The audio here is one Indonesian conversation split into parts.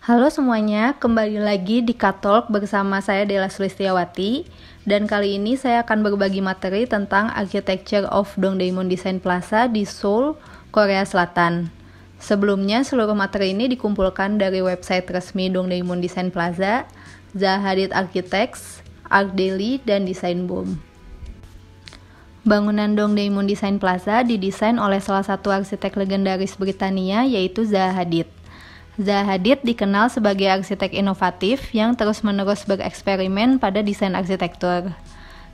Halo semuanya, kembali lagi di Katalk bersama saya Della Sulistiawati. Dan kali ini saya akan berbagi materi tentang Architecture of Dongdaemun Design Plaza di Seoul, Korea Selatan. Sebelumnya, seluruh materi ini dikumpulkan dari website resmi Dongdaemun Design Plaza, Zaha Hadid Architects, ArchDaily, dan Design Boom. Bangunan Dongdaemun Design Plaza didesain oleh salah satu arsitek legendaris Britania, yaitu Zaha Hadid. Zaha Hadid dikenal sebagai arsitek inovatif yang terus-menerus bereksperimen pada desain arsitektur.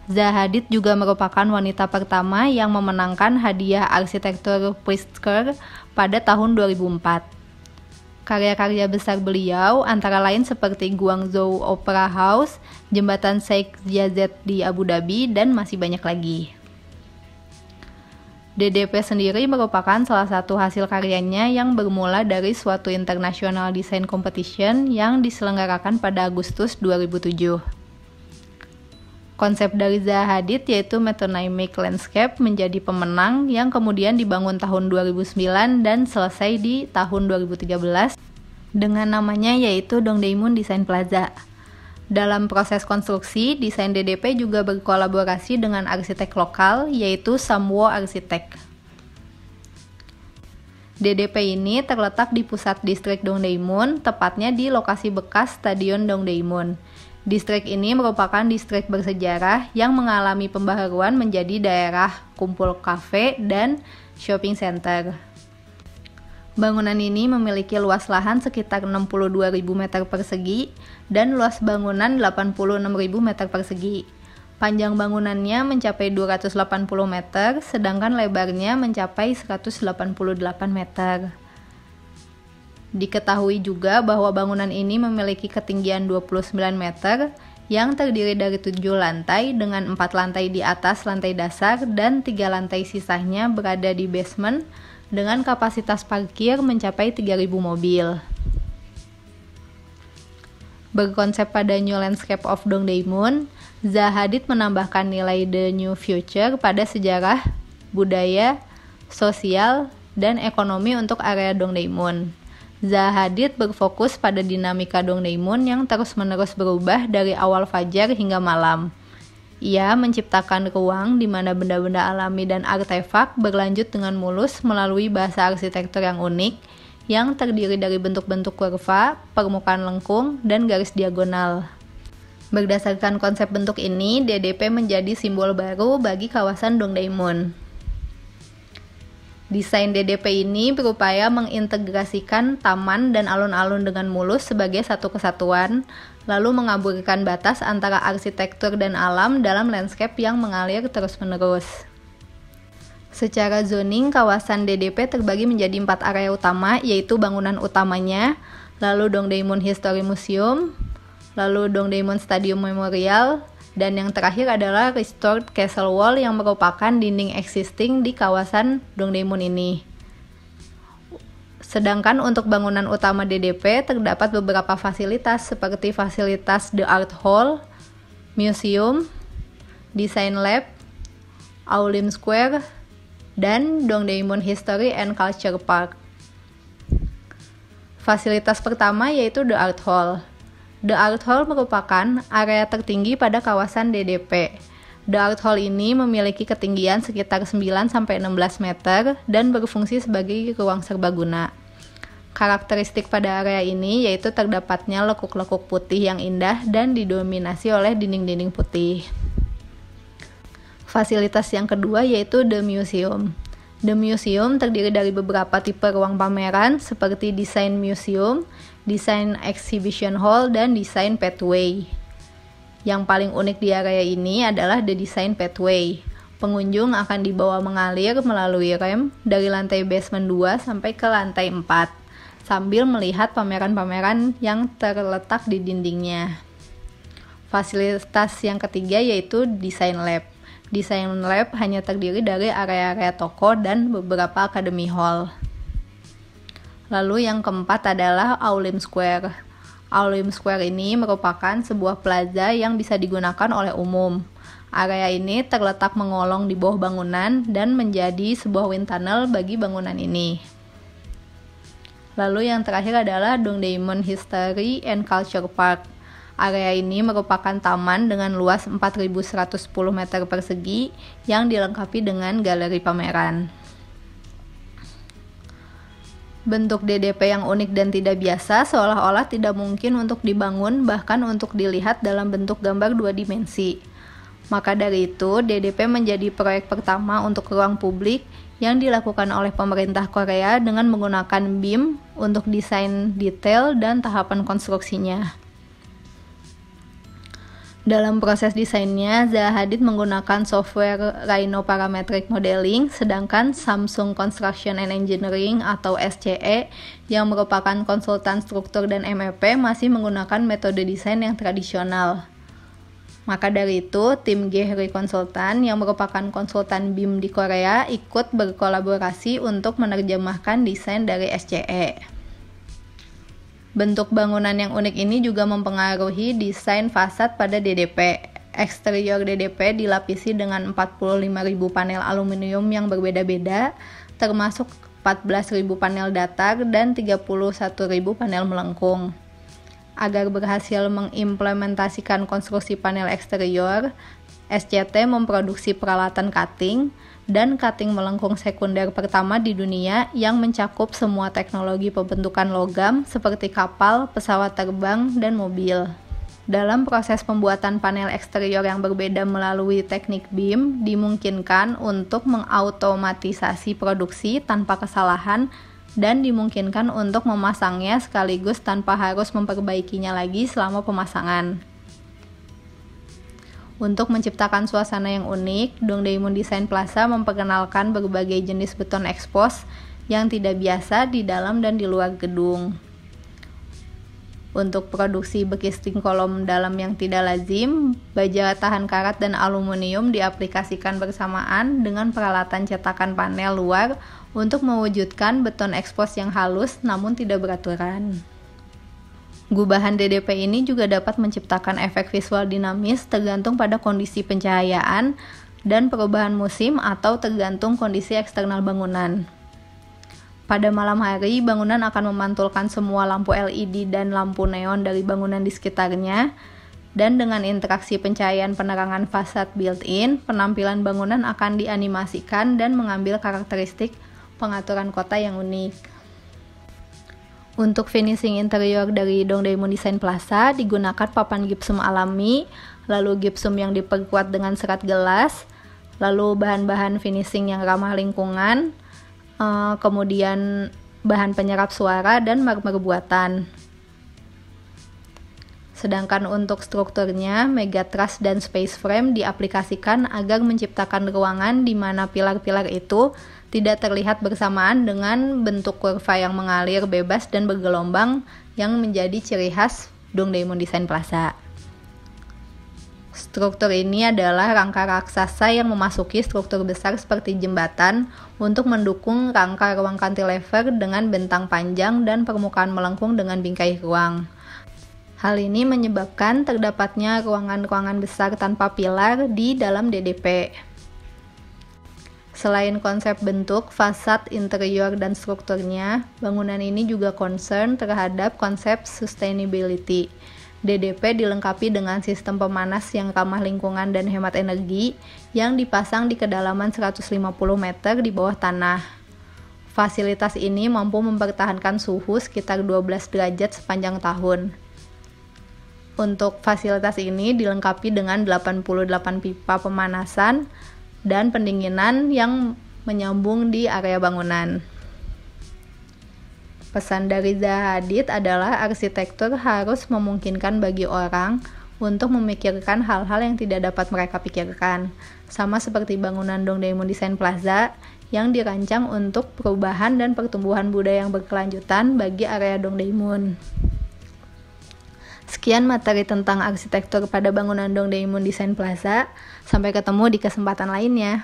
Zaha Hadid juga merupakan wanita pertama yang memenangkan hadiah arsitektur Pritzker pada tahun 2004. Karya-karya besar beliau antara lain seperti Guangzhou Opera House, Jembatan Sheikh Zayed di Abu Dhabi, dan masih banyak lagi. DDP sendiri merupakan salah satu hasil karyanya yang bermula dari suatu International Design Competition yang diselenggarakan pada Agustus 2007. Konsep dari Zaha Hadid yaitu Metonymic Landscape menjadi pemenang yang kemudian dibangun tahun 2009 dan selesai di tahun 2013 dengan namanya yaitu Dongdaemun Design Plaza. Dalam proses konstruksi, desain DDP juga berkolaborasi dengan arsitek lokal, yaitu Samwo Architect. DDP ini terletak di pusat distrik Dongdaemun, tepatnya di lokasi bekas Stadion Dongdaemun. Distrik ini merupakan distrik bersejarah yang mengalami pembaharuan menjadi daerah kumpul kafe dan shopping center. Bangunan ini memiliki luas lahan sekitar 62.000 meter persegi dan luas bangunan 86.000 meter persegi. Panjang bangunannya mencapai 280 meter, sedangkan lebarnya mencapai 188 meter. Diketahui juga bahwa bangunan ini memiliki ketinggian 29 meter yang terdiri dari 7 lantai dengan 4 lantai di atas lantai dasar dan 3 lantai sisanya berada di basement dengan kapasitas parkir mencapai 3.000 mobil. Berkonsep pada New Landscape of Dongdaemun, Zaha Hadid menambahkan nilai The New Future pada sejarah, budaya, sosial, dan ekonomi untuk area Dongdaemun. Zaha Hadid berfokus pada dinamika Dongdaemun yang terus-menerus berubah dari awal fajar hingga malam. Ia menciptakan ruang di mana benda-benda alami dan artefak berlanjut dengan mulus melalui bahasa arsitektur yang unik, yang terdiri dari bentuk-bentuk kurva, permukaan lengkung, dan garis diagonal. Berdasarkan konsep bentuk ini, DDP menjadi simbol baru bagi kawasan Dongdaemun. Desain DDP ini berupaya mengintegrasikan taman dan alun-alun dengan mulus sebagai satu kesatuan, lalu mengaburkan batas antara arsitektur dan alam dalam landscape yang mengalir terus-menerus. Secara zoning, kawasan DDP terbagi menjadi 4 area utama, yaitu bangunan utamanya, lalu Dongdaemun History Museum, lalu Dongdaemun Stadium Memorial, dan yang terakhir adalah Restored Castle Wall yang merupakan dinding existing di kawasan Dongdaemun ini. Sedangkan untuk bangunan utama DDP terdapat beberapa fasilitas seperti fasilitas The Art Hall, Museum, Design Lab, Aulim Square, dan Dongdaemun History and Culture Park. Fasilitas pertama yaitu The Art Hall. The Art Hall merupakan area tertinggi pada kawasan DDP. The Art Hall ini memiliki ketinggian sekitar 9-16 meter dan berfungsi sebagai ruang serbaguna. Karakteristik pada area ini yaitu terdapatnya lekuk-lekuk putih yang indah dan didominasi oleh dinding-dinding putih. Fasilitas yang kedua yaitu The Museum. The Museum terdiri dari beberapa tipe ruang pameran seperti Design Museum, Design Exhibition Hall, dan Design Pathway. Yang paling unik di area ini adalah The Design Pathway. Pengunjung akan dibawa mengalir melalui rem dari lantai basement 2 sampai ke lantai 4, sambil melihat pameran-pameran yang terletak di dindingnya. Fasilitas yang ketiga yaitu Design Lab. Design Lab hanya terdiri dari area-area toko dan beberapa academy hall. Lalu yang keempat adalah Aulim Square. Aulim Square ini merupakan sebuah plaza yang bisa digunakan oleh umum. Area ini terletak mengolong di bawah bangunan dan menjadi sebuah wind tunnel bagi bangunan ini. Lalu yang terakhir adalah Dongdaemun History and Culture Park. Area ini merupakan taman dengan luas 4.110 meter persegi yang dilengkapi dengan galeri pameran. Bentuk DDP yang unik dan tidak biasa seolah-olah tidak mungkin untuk dibangun, bahkan untuk dilihat dalam bentuk gambar 2 dimensi. Maka dari itu, DDP menjadi proyek pertama untuk ruang publik yang dilakukan oleh pemerintah Korea dengan menggunakan BIM untuk desain detail dan tahapan konstruksinya. Dalam proses desainnya, Zaha Hadid menggunakan software Rhino Parametric Modeling, sedangkan Samsung Construction and Engineering atau SCE yang merupakan konsultan struktur dan MEP masih menggunakan metode desain yang tradisional. Maka dari itu, tim Gehry Konsultan yang merupakan konsultan BIM di Korea ikut berkolaborasi untuk menerjemahkan desain dari SCE. Bentuk bangunan yang unik ini juga mempengaruhi desain fasad pada DDP. Eksterior DDP dilapisi dengan 45.000 panel aluminium yang berbeda-beda, termasuk 14.000 panel datar dan 31.000 panel melengkung. Agar berhasil mengimplementasikan konstruksi panel eksterior, SCT memproduksi peralatan cutting dan cutting melengkung sekunder pertama di dunia yang mencakup semua teknologi pembentukan logam seperti kapal, pesawat terbang, dan mobil. Dalam proses pembuatan panel eksterior yang berbeda melalui teknik BIM, dimungkinkan untuk mengautomatisasi produksi tanpa kesalahan dan dimungkinkan untuk memasangnya sekaligus tanpa harus memperbaikinya lagi selama pemasangan. Untuk menciptakan suasana yang unik, Dongdaemun Design Plaza memperkenalkan berbagai jenis beton expose yang tidak biasa di dalam dan di luar gedung. Untuk produksi bekisting kolom dalam yang tidak lazim, baja tahan karat dan aluminium diaplikasikan bersamaan dengan peralatan cetakan panel luar untuk mewujudkan beton expose yang halus namun tidak beraturan. Gubahan DDP ini juga dapat menciptakan efek visual dinamis tergantung pada kondisi pencahayaan dan perubahan musim atau tergantung kondisi eksternal bangunan. Pada malam hari, bangunan akan memantulkan semua lampu LED dan lampu neon dari bangunan di sekitarnya, dan dengan interaksi pencahayaan penerangan fasad built-in, penampilan bangunan akan dianimasikan dan mengambil karakteristik pengaturan kota yang unik. Untuk finishing interior dari Dongdaemun Design Plaza digunakan papan gipsum alami, lalu gipsum yang diperkuat dengan serat gelas, lalu bahan-bahan finishing yang ramah lingkungan, kemudian bahan penyerap suara dan marmer buatan. Sedangkan untuk strukturnya, megatruss dan space frame diaplikasikan agar menciptakan ruangan di mana pilar-pilar itu tidak terlihat bersamaan dengan bentuk kurva yang mengalir bebas dan bergelombang yang menjadi ciri khas Dongdaemun Design Plaza. Struktur ini adalah rangka raksasa yang memasuki struktur besar seperti jembatan untuk mendukung rangka ruang cantilever dengan bentang panjang dan permukaan melengkung dengan bingkai ruang. Hal ini menyebabkan terdapatnya ruangan-ruangan besar tanpa pilar di dalam DDP. Selain konsep bentuk, fasad, interior, dan strukturnya, bangunan ini juga concern terhadap konsep sustainability. DDP dilengkapi dengan sistem pemanas yang ramah lingkungan dan hemat energi yang dipasang di kedalaman 150 meter di bawah tanah. Fasilitas ini mampu mempertahankan suhu sekitar 12 derajat sepanjang tahun. Untuk fasilitas ini dilengkapi dengan 88 pipa pemanasan dan pendinginan yang menyambung di area bangunan. Pesan dari Zaha Hadid adalah arsitektur harus memungkinkan bagi orang untuk memikirkan hal-hal yang tidak dapat mereka pikirkan, sama seperti bangunan Dongdaemun Design Plaza yang dirancang untuk perubahan dan pertumbuhan budaya yang berkelanjutan bagi area Dongdaemun. Sekian materi tentang arsitektur pada bangunan Dongdaemun Design Plaza. Sampai ketemu di kesempatan lainnya.